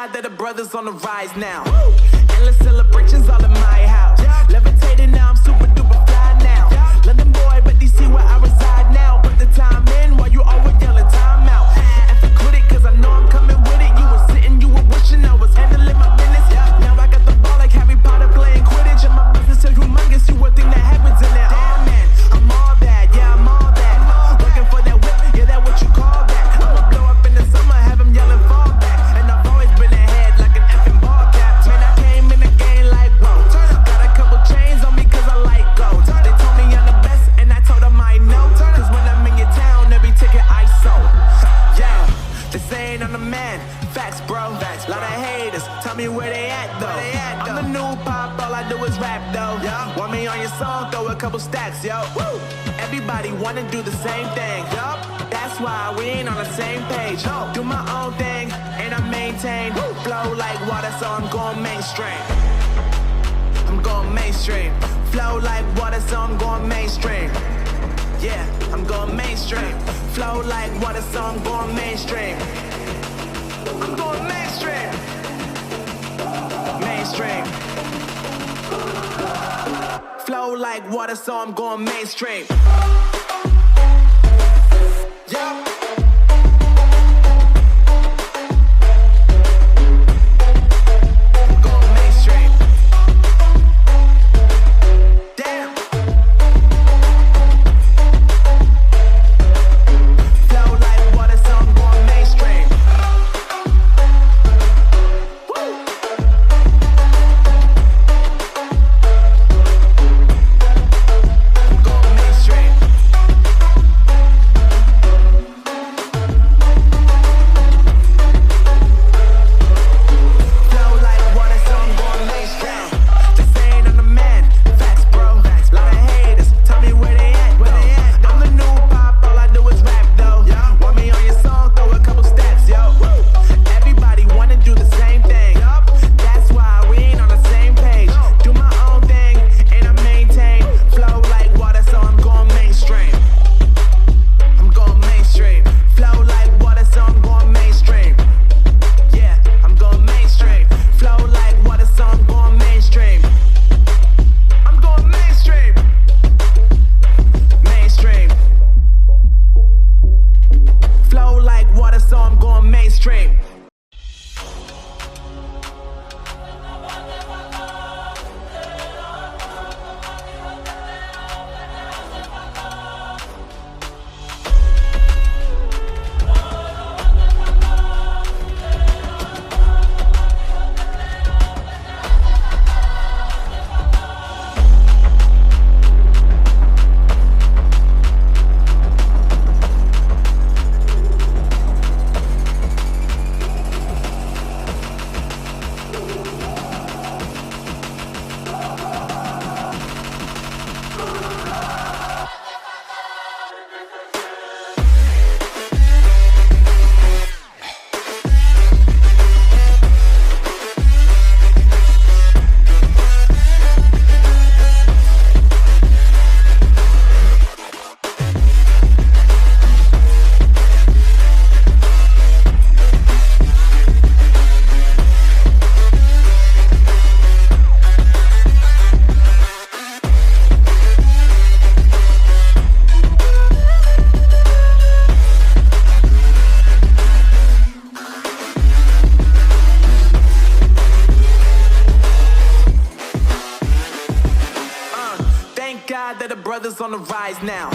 God that the brothers on the rise now. Endless celebrations all in my house. Levitating now, I'm super duper fly now. London boy, but DC where I reside now. Put the time in while you always yelling time out. And if quit it, cause I know I'm coming with it. You were sitting, you were wishing I was handling my business. Now I got the ball like Harry Potter playing Quidditch. And my business is humongous, you would think that happens in there. Oh man, I'm all that, yeah, I'm all that. Working for that whip, yeah, that what you call that. I'ma blow up in the summer, have him yelling fall back. And I've always been ahead like an effing ball cap. Man, I came in the game like, whoa. Got a couple chains on me cause I like gold. They told me I'm the best and I told them I know. Cause when I'm in your town, every ticket I sold. Yeah, they saying I'm the man. Facts, bro. Lot of haters, tell me where they at though. I'm the new pop, all I do is rap though. Want me on your song, throw a couple stacks, yo. Woo. Everybody wanna do the same thing. That's why we ain't on the same page. Do my own thing, and I maintain. Flow like water, so I'm going mainstream. I'm going mainstream. Flow like water, so I'm going mainstream. Yeah, I'm going mainstream. Flow like water, so I'm going mainstream. I'm going mainstream. Mainstream. Flow like water, so I'm going mainstream. Yeah. God that the brothers on the rise now.